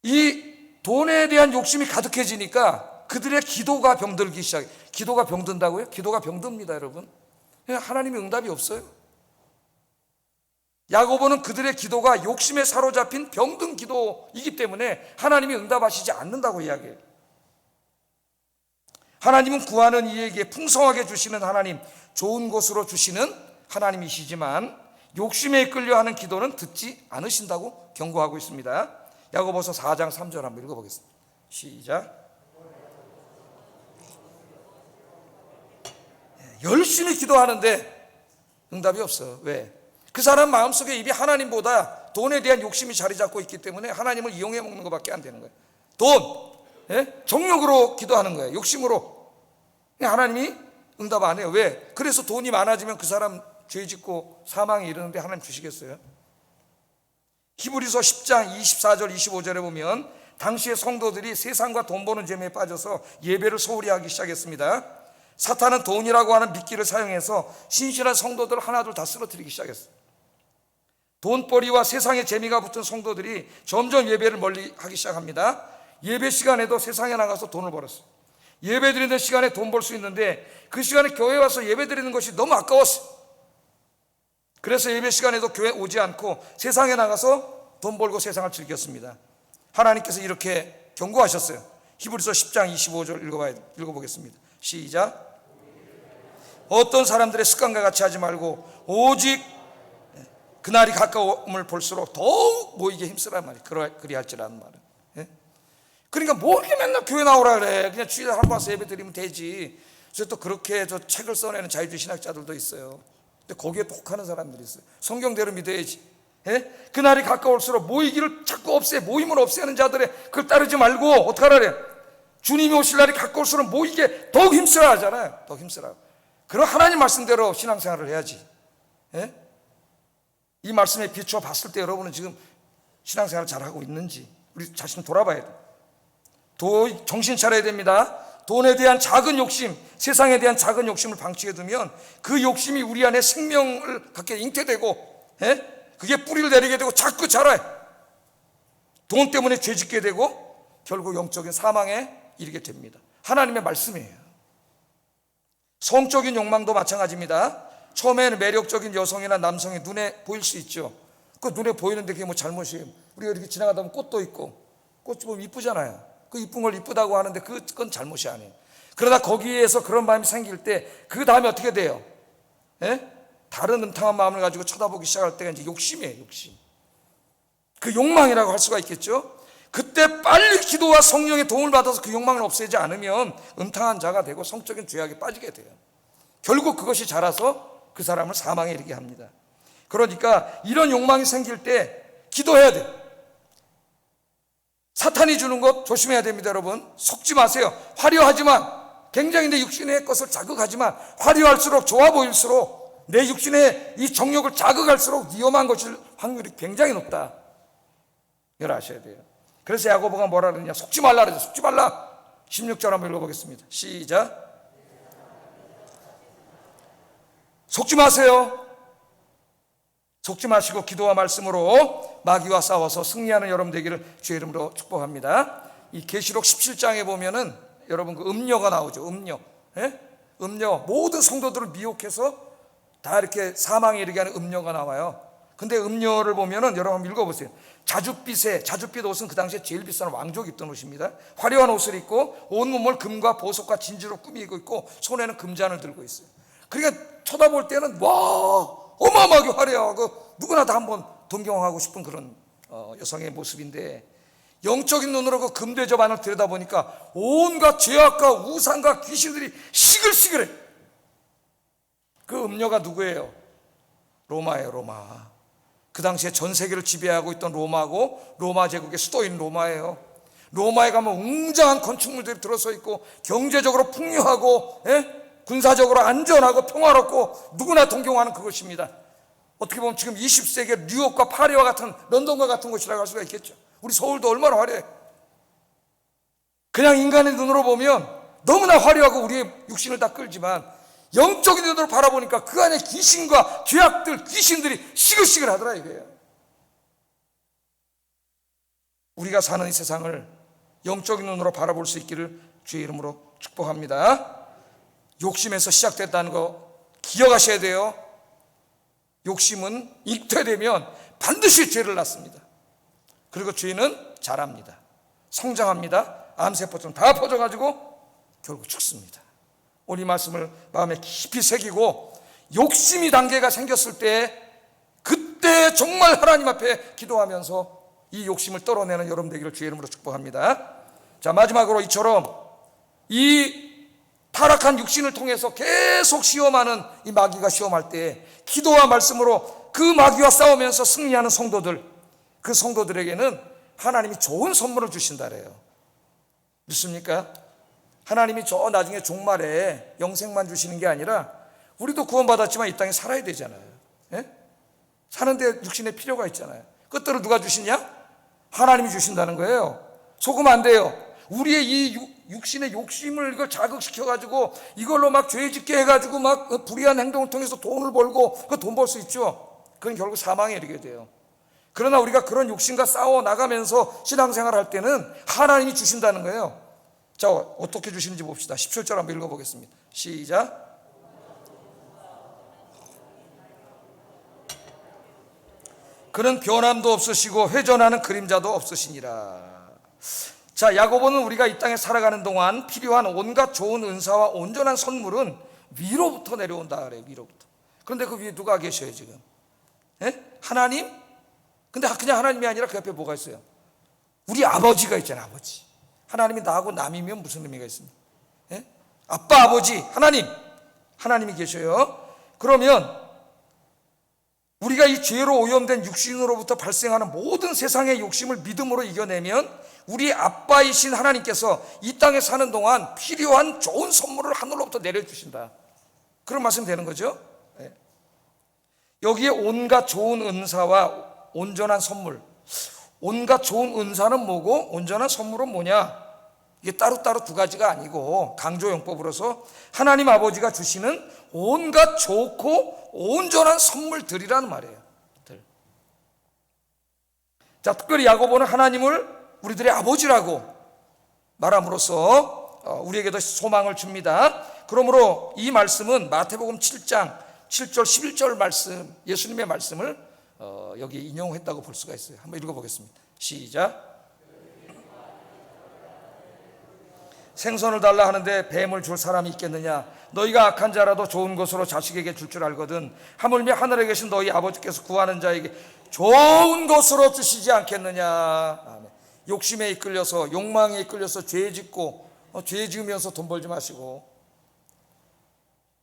이 돈에 대한 욕심이 가득해지니까 그들의 기도가 병들기 시작해요. 기도가 병든다고요? 기도가 병듭니다, 여러분. 하나님의 응답이 없어요. 야고보는 그들의 기도가 욕심에 사로잡힌 병든 기도이기 때문에 하나님이 응답하시지 않는다고 이야기해요. 하나님은 구하는 이에게 풍성하게 주시는 하나님, 좋은 곳으로 주시는 하나님이시지만 욕심에 이끌려 하는 기도는 듣지 않으신다고 경고하고 있습니다. 야고보서 4장 3절 한번 읽어보겠습니다. 시작. 열심히 기도하는데 응답이 없어. 왜? 그 사람 마음속에 입이 하나님보다 돈에 대한 욕심이 자리 잡고 있기 때문에 하나님을 이용해 먹는 것밖에 안 되는 거예요. 돈, 정욕으로 기도하는 거예요. 욕심으로. 하나님이 응답 안 해요. 왜? 그래서 돈이 많아지면 그 사람 죄 짓고 사망에 이르는데 하나님 주시겠어요? 히브리서 10장 24절 25절에 보면 당시의 성도들이 세상과 돈 버는 재미에 빠져서 예배를 소홀히 하기 시작했습니다. 사탄은 돈이라고 하는 미끼를 사용해서 신실한 성도들을 하나둘 다 쓰러뜨리기 시작했어요. 돈벌이와 세상의 재미가 붙은 성도들이 점점 예배를 멀리 하기 시작합니다. 예배 시간에도 세상에 나가서 돈을 벌었어요. 예배 드리는 시간에 돈 벌 수 있는데 그 시간에 교회 와서 예배 드리는 것이 너무 아까웠어요. 그래서 예배 시간에도 교회 오지 않고 세상에 나가서 돈 벌고 세상을 즐겼습니다. 하나님께서 이렇게 경고하셨어요. 히브리서 10장 25절 읽어보겠습니다. 시작. 어떤 사람들의 습관과 같이 하지 말고 오직 그날이 가까움을 볼수록 더욱 모이게 힘쓰란 말이에요. 그리할지라는 말은. 그러니까 뭐 이렇게 맨날 교회 나오라 그래. 그냥 주일에 한 번 와서 예배 드리면 되지. 그래서 또 그렇게 저 책을 써내는 자유주의 신학자들도 있어요. 근데 거기에 또 혹하는 사람들이 있어요. 성경대로 믿어야지. 그날이 가까울수록 모이기를 자꾸 모임을 없애는 자들의 그걸 따르지 말고 어떻게 하라 그래. 주님이 오실 날이 가까울수록 모이게 더욱 힘쓰라 하잖아요. 더욱 힘쓰라. 그럼 하나님 말씀대로 신앙생활을 해야지. 이 말씀에 비추어 봤을 때 여러분은 지금 신앙생활을 잘하고 있는지 우리 자신을 돌아봐야 돼요. 정신 차려야 됩니다. 돈에 대한 작은 욕심, 세상에 대한 작은 욕심을 방치해 두면 그 욕심이 우리 안에 생명을 갖게 잉태되고 그게 뿌리를 내리게 되고 자꾸 자라요. 돈 때문에 죄짓게 되고 결국 영적인 사망에 이르게 됩니다. 하나님의 말씀이에요. 성적인 욕망도 마찬가지입니다. 처음에는 매력적인 여성이나 남성이 눈에 보일 수 있죠. 그 눈에 보이는데 그게 뭐 잘못이에요. 우리가 이렇게 지나가다 보면 꽃도 있고 꽃이 보면 이쁘잖아요. 그 이쁜 걸 이쁘다고 하는데 그건 잘못이 아니에요. 그러다 거기에서 그런 마음이 생길 때 그 다음에 어떻게 돼요? 다른 음탕한 마음을 가지고 쳐다보기 시작할 때가 이제 욕심이에요. 욕심. 그 욕망이라고 할 수가 있겠죠. 그때 빨리 기도와 성령의 도움을 받아서 그 욕망을 없애지 않으면 음탕한 자가 되고 성적인 죄악에 빠지게 돼요. 결국 그것이 자라서 그 사람을 사망에 이르게 합니다. 그러니까 이런 욕망이 생길 때 기도해야 돼요. 사탄이 주는 것 조심해야 됩니다. 여러분 속지 마세요. 화려하지만 굉장히 내 육신의 것을 자극하지만 화려할수록 좋아 보일수록 내 육신의 이 정욕을 자극할수록 위험한 것일 확률이 굉장히 높다. 이걸 아셔야 돼요. 그래서 야고보가 뭐라 그러냐. 속지 말라 그러죠. 속지 말라. 16절 한번 읽어보겠습니다. 시작. 속지 마세요. 속지 마시고 기도와 말씀으로 마귀와 싸워서 승리하는 여러분 되기를 주의 이름으로 축복합니다. 이 계시록 17장에 보면은 여러분 그 음녀가 나오죠. 음녀. 음녀. 모든 성도들을 미혹해서 다 이렇게 사망에 이르게 하는 음녀가 나와요. 근데 음녀를 보면은 여러분 한번 읽어보세요. 자줏빛 옷은 그 당시에 제일 비싼 왕족이 입던 옷입니다. 화려한 옷을 입고 온몸을 금과 보석과 진주로 꾸미고 있고 손에는 금잔을 들고 있어요. 그러니까 쳐다볼 때는 와 어마어마하게 화려하고 누구나 다 한번 동경하고 싶은 그런 여성의 모습인데 영적인 눈으로 그 금대접 안을 들여다보니까 온갖 죄악과 우상과 귀신들이 시글시글해. 그 음녀가 누구예요? 로마예요. 로마. 그 당시에 전 세계를 지배하고 있던 로마고 로마 제국의 수도인 로마예요. 로마에 가면 웅장한 건축물들이 들어서 있고 경제적으로 풍요하고 군사적으로 안전하고 평화롭고 누구나 동경하는 그것입니다. 어떻게 보면 지금 20세기 뉴욕과 파리와 같은 런던과 같은 곳이라고 할 수가 있겠죠. 우리 서울도 얼마나 화려해. 그냥 인간의 눈으로 보면 너무나 화려하고 우리의 육신을 다 끌지만 영적인 눈으로 바라보니까 그 안에 귀신과 죄악들, 귀신들이 시글시글 하더라 이거예요. 우리가 사는 이 세상을 영적인 눈으로 바라볼 수 있기를 주의 이름으로 축복합니다. 욕심에서 시작됐다는 거 기억하셔야 돼요. 욕심은 잉태되면 반드시 죄를 낳습니다. 그리고 죄는 자랍니다. 성장합니다. 암세포처럼 다 퍼져가지고 결국 죽습니다. 오늘 이 말씀을 마음에 깊이 새기고 욕심이 단계가 생겼을 때 그때 정말 하나님 앞에 기도하면서 이 욕심을 떨어내는 여러분 되기를 주의 이름으로 축복합니다. 자, 마지막으로 이처럼 이 타락한 육신을 통해서 계속 시험하는 이 마귀가 시험할 때 기도와 말씀으로 그 마귀와 싸우면서 승리하는 성도들, 그 성도들에게는 하나님이 좋은 선물을 주신다 그래요. 믿습니까? 하나님이 저 나중에 종말에 영생만 주시는 게 아니라 우리도 구원받았지만 이 땅에 살아야 되잖아요. 사는데 육신의 필요가 있잖아요. 끝들을 누가 주시냐? 하나님이 주신다는 거예요. 속으면 안 돼요. 우리의 이 육신의 욕심을 이걸 자극시켜가지고 이걸로 막 죄짓게 해가지고 막 불의한 행동을 통해서 돈을 벌고 그 돈 벌 수 있죠. 그건 결국 사망에 이르게 돼요. 그러나 우리가 그런 욕심과 싸워 나가면서 신앙생활 할 때는 하나님이 주신다는 거예요. 자, 어떻게 주시는지 봅시다. 17절 한번 읽어보겠습니다. 시작. 그는 변함도 없으시고 회전하는 그림자도 없으시니라. 자, 야고보는 우리가 이 땅에 살아가는 동안 필요한 온갖 좋은 은사와 온전한 선물은 위로부터 내려온다 그래요. 위로부터. 그런데 그 위에 누가 계셔요 지금? 하나님? 근데 그냥 하나님이 아니라 그 옆에 뭐가 있어요? 우리 아버지가 있잖아요. 아버지. 하나님이 나하고 남이면 무슨 의미가 있습니까? 아빠, 아버지, 하나님이 계셔요. 그러면 우리가 이 죄로 오염된 육신으로부터 발생하는 모든 세상의 욕심을 믿음으로 이겨내면 우리 아빠이신 하나님께서 이 땅에 사는 동안 필요한 좋은 선물을 하늘로부터 내려주신다. 그런 말씀 되는 거죠. 여기에 온갖 좋은 은사와 온전한 선물. 온갖 좋은 은사는 뭐고 온전한 선물은 뭐냐? 이게 따로따로 두 가지가 아니고 강조용법으로서 하나님 아버지가 주시는 온갖 좋고 온전한 선물들이라는 말이에요. 자, 특별히 야고보는 하나님을 우리들의 아버지라고 말함으로써 우리에게도 소망을 줍니다. 그러므로 이 말씀은 마태복음 7장 7절 11절 말씀, 예수님의 말씀을 여기 인용했다고 볼 수가 있어요. 한번 읽어보겠습니다. 시작. 생선을 달라 하는데 뱀을 줄 사람이 있겠느냐? 너희가 악한 자라도 좋은 것으로 자식에게 줄 줄 알거든 하물며 하늘에 계신 너희 아버지께서 구하는 자에게 좋은 것으로 주시지 않겠느냐? 아멘. 욕심에 이끌려서 욕망에 이끌려서 죄 짓고 죄 지으면서 돈 벌지 마시고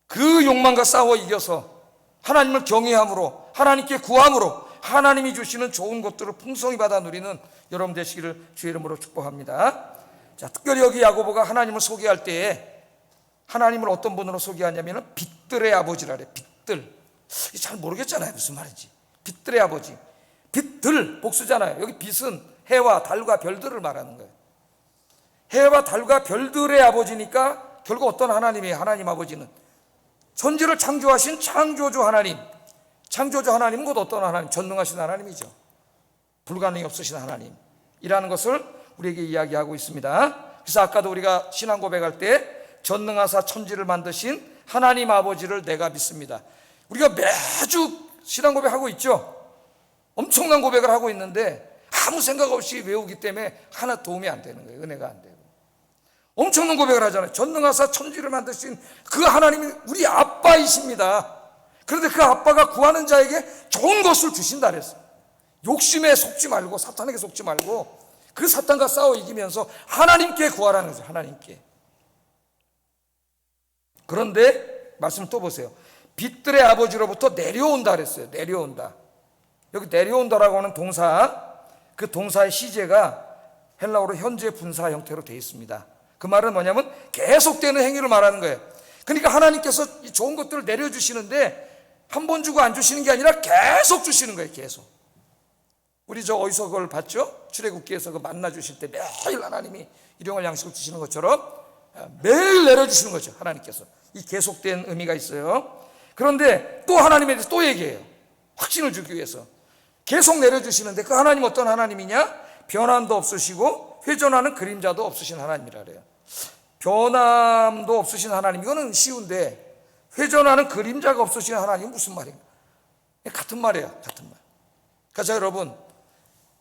그 욕망과 싸워 이겨서 하나님을 경외함으로 하나님께 구함으로 하나님이 주시는 좋은 것들을 풍성히 받아 누리는 여러분 되시기를 주의 이름으로 축복합니다. 자, 특별히 여기 야고보가 하나님을 소개할 때에 하나님을 어떤 분으로 소개하냐면 빛들의 아버지라래. 빛들. 잘 모르겠잖아요 무슨 말인지. 빛들의 아버지. 빛들 복수잖아요. 여기 빛은 해와 달과 별들을 말하는 거예요. 해와 달과 별들의 아버지니까 결국 어떤 하나님이에요? 하나님 아버지는 천지를 창조하신 창조주 하나님. 창조주 하나님은 곧 어떤 하나님? 전능하신 하나님이죠. 불가능이 없으신 하나님이라는 것을 우리에게 이야기하고 있습니다. 그래서 아까도 우리가 신앙 고백할 때 전능하사 천지를 만드신 하나님 아버지를 내가 믿습니다. 우리가 매주 신앙 고백하고 있죠. 엄청난 고백을 하고 있는데 아무 생각 없이 외우기 때문에 하나 도움이 안 되는 거예요. 은혜가 안 되고. 엄청난 고백을 하잖아요. 전능하사 천지를 만드신 그 하나님이 우리 아빠이십니다. 그런데 그 아빠가 구하는 자에게 좋은 것을 주신다 그랬어요. 욕심에 속지 말고 사탄에게 속지 말고 그 사탄과 싸워 이기면서 하나님께 구하라는 거죠. 하나님께. 그런데 말씀을 또 보세요. 빛들의 아버지로부터 내려온다 그랬어요. 내려온다. 여기 내려온다라고 하는 동사, 그 동사의 시제가 헬라어로 현재 분사 형태로 되어 있습니다. 그 말은 뭐냐면 계속되는 행위를 말하는 거예요. 그러니까 하나님께서 좋은 것들을 내려주시는데 한 번 주고 안 주시는 게 아니라 계속 주시는 거예요. 계속. 우리 어디서 그걸 봤죠? 출애굽기에서 그 만나 주실 때 매일 하나님이 일용할 양식을 주시는 것처럼 매일 내려주시는 거죠. 하나님께서. 이 계속된 의미가 있어요. 그런데 또 하나님에 대해서 또 얘기해요. 확신을 주기 위해서. 계속 내려주시는데 그 하나님 어떤 하나님이냐? 변함도 없으시고 회전하는 그림자도 없으신 하나님이라 그래요. 변함도 없으신 하나님, 이거는 쉬운데 회전하는 그림자가 없으신 하나님은 무슨 말인가? 같은 말이에요. 같은 말. 그러니까 여러분,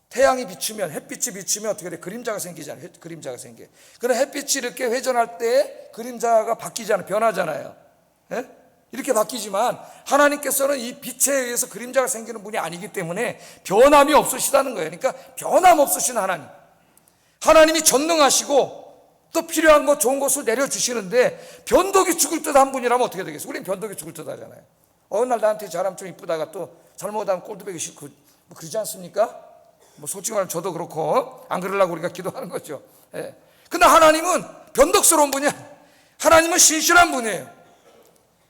태양이 비추면, 햇빛이 비추면 어떻게 돼? 그림자가 생기잖아요. 그림자가 생겨요. 그럼 햇빛이 이렇게 회전할 때 그림자가 바뀌잖아요. 변하잖아요. 예? 이렇게 바뀌지만 하나님께서는 이 빛에 의해서 그림자가 생기는 분이 아니기 때문에 변함이 없으시다는 거예요. 그러니까 변함 없으신 하나님. 하나님이 전능하시고 또 필요한 것 좋은 것을 내려주시는데 변덕이 죽을 듯 한 분이라면 어떻게 되겠어요? 우리는 변덕이 죽을 듯 하잖아요. 어느 날 나한테 잘하면 좀 이쁘다가 또 잘못하면 꼴도 보기 싫고 뭐 그러지 않습니까? 뭐 솔직히 말하면 저도 그렇고 안 그러려고 우리가 기도하는 거죠. 예. 근데 하나님은 변덕스러운 분이야. 하나님은 신실한 분이에요.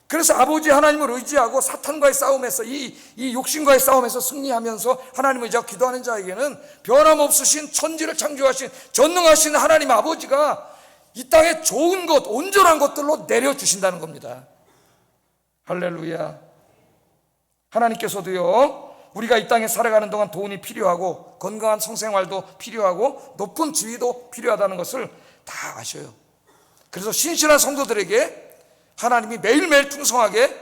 그래서 아버지 하나님을 의지하고 사탄과의 싸움에서 이 욕심과의 싸움에서 승리하면서 하나님을 의지하고 기도하는 자에게는 변함없으신 천지를 창조하신 전능하신 하나님 아버지가 이 땅에 좋은 것, 온전한 것들로 내려주신다는 겁니다. 할렐루야. 하나님께서도요, 우리가 이 땅에 살아가는 동안 돈이 필요하고 건강한 성생활도 필요하고 높은 지위도 필요하다는 것을 다 아셔요. 그래서 신실한 성도들에게 하나님이 매일매일 풍성하게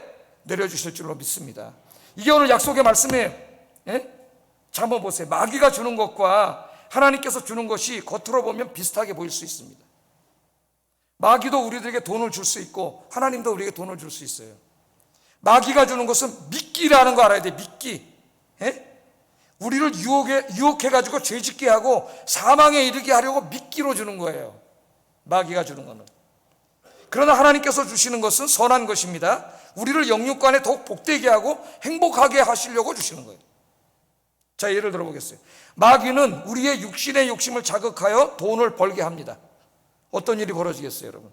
내려주실 줄로 믿습니다. 이게 오늘 약속의 말씀이에요. 예? 자, 한번 보세요. 마귀가 주는 것과 하나님께서 주는 것이 겉으로 보면 비슷하게 보일 수 있습니다. 마귀도 우리들에게 돈을 줄 수 있고 하나님도 우리에게 돈을 줄 수 있어요. 마귀가 주는 것은 미끼라는 거 알아야 돼. 미끼. 예? 우리를 유혹해가지고 죄짓게 하고 사망에 이르게 하려고 미끼로 주는 거예요. 마귀가 주는 거는. 그러나 하나님께서 주시는 것은 선한 것입니다. 우리를 영육간에 더욱 복되게 하고 행복하게 하시려고 주시는 거예요. 자, 예를 들어보겠어요. 마귀는 우리의 육신의 욕심을 자극하여 돈을 벌게 합니다. 어떤 일이 벌어지겠어요, 여러분?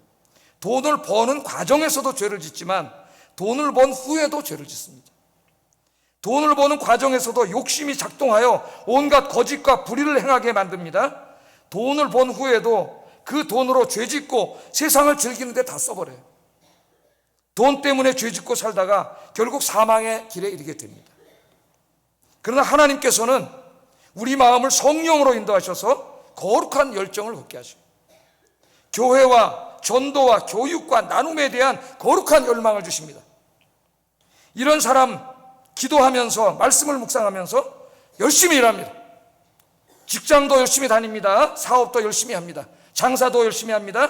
돈을 버는 과정에서도 죄를 짓지만 돈을 번 후에도 죄를 짓습니다. 돈을 버는 과정에서도 욕심이 작동하여 온갖 거짓과 불의를 행하게 만듭니다. 돈을 번 후에도 그 돈으로 죄짓고 세상을 즐기는데 다 써버려요. 돈 때문에 죄짓고 살다가 결국 사망의 길에 이르게 됩니다. 그러나 하나님께서는 우리 마음을 성령으로 인도하셔서 거룩한 열정을 갖게 하셔요. 교회와 전도와 교육과 나눔에 대한 거룩한 열망을 주십니다. 이런 사람 기도하면서 말씀을 묵상하면서 열심히 일합니다. 직장도 열심히 다닙니다. 사업도 열심히 합니다. 장사도 열심히 합니다.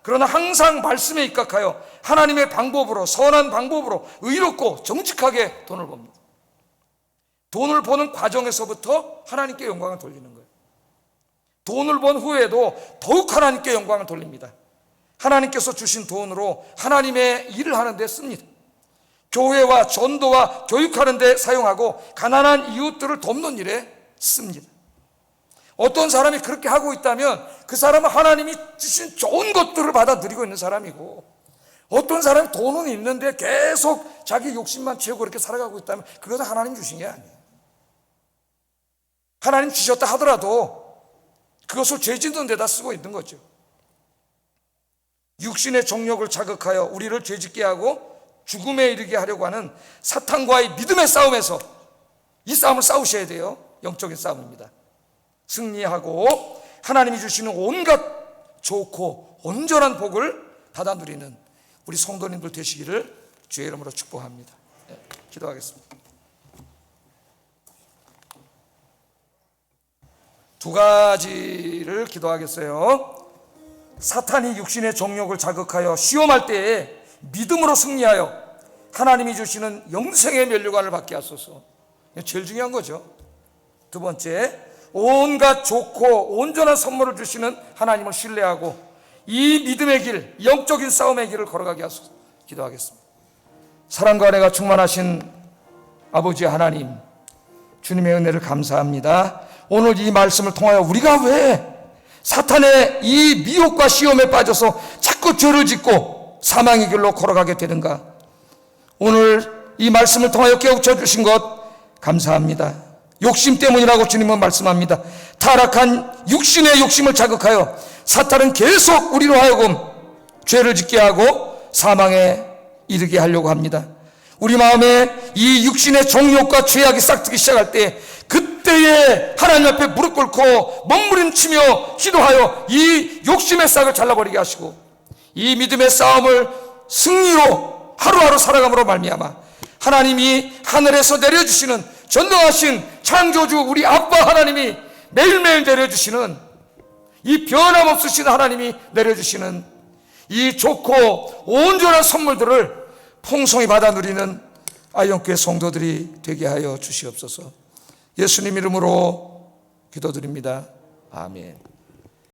그러나 항상 말씀에 입각하여 하나님의 방법으로, 선한 방법으로 의롭고 정직하게 돈을 법니다. 돈을 버는 과정에서부터 하나님께 영광을 돌리는 거예요. 돈을 번 후에도 더욱 하나님께 영광을 돌립니다. 하나님께서 주신 돈으로 하나님의 일을 하는 데 씁니다. 교회와 전도와 교육하는 데 사용하고 가난한 이웃들을 돕는 일에 씁니다. 어떤 사람이 그렇게 하고 있다면 그 사람은 하나님이 주신 좋은 것들을 받아 누리고 있는 사람이고, 어떤 사람이 돈은 있는데 계속 자기 욕심만 채우고 그렇게 살아가고 있다면 그것은 하나님 주신 게 아니에요. 하나님 주셨다 하더라도 그것을 죄 짓는 데다 쓰고 있는 거죠. 육신의 정욕을 자극하여 우리를 죄짓게 하고 죽음에 이르게 하려고 하는 사탄과의 믿음의 싸움에서 이 싸움을 싸우셔야 돼요. 영적인 싸움입니다. 승리하고 하나님이 주시는 온갖 좋고 온전한 복을 받아 누리는 우리 성도님들 되시기를 주의 이름으로 축복합니다. 네, 기도하겠습니다. 두 가지를 기도하겠어요. 사탄이 육신의 정욕을 자극하여 시험할 때에 믿음으로 승리하여 하나님이 주시는 영생의 면류관을 받게 하소서. 제일 중요한 거죠. 두 번째, 온갖 좋고 온전한 선물을 주시는 하나님을 신뢰하고 이 믿음의 길, 영적인 싸움의 길을 걸어가게 하소서. 기도하겠습니다. 사랑과 은혜가 충만하신 아버지 하나님, 주님의 은혜를 감사합니다. 오늘 이 말씀을 통하여 우리가 왜 사탄의 이 미혹과 시험에 빠져서 자꾸 죄를 짓고 사망의 길로 걸어가게 되는가? 오늘 이 말씀을 통하여 깨우쳐 주신 것 감사합니다. 욕심 때문이라고 주님은 말씀합니다. 타락한 육신의 욕심을 자극하여 사탄은 계속 우리로 하여금 죄를 짓게 하고 사망에 이르게 하려고 합니다. 우리 마음에 이 육신의 정욕과 죄악이 싹트기 시작할 때 그때에 하나님 앞에 무릎 꿇고 몸부림치며 기도하여 이 욕심의 싹을 잘라버리게 하시고 이 믿음의 싸움을 승리로 하루하루 살아감으로 말미암아 하나님이 하늘에서 내려주시는 전능하신 창조주 우리 아빠 하나님이 매일매일 내려주시는 이 변함없으신 하나님이 내려주시는 이 좋고 온전한 선물들을 풍성히 받아 누리는 아이언교회 성도들이 되게 하여 주시옵소서. 예수님 이름으로 기도드립니다. 아멘.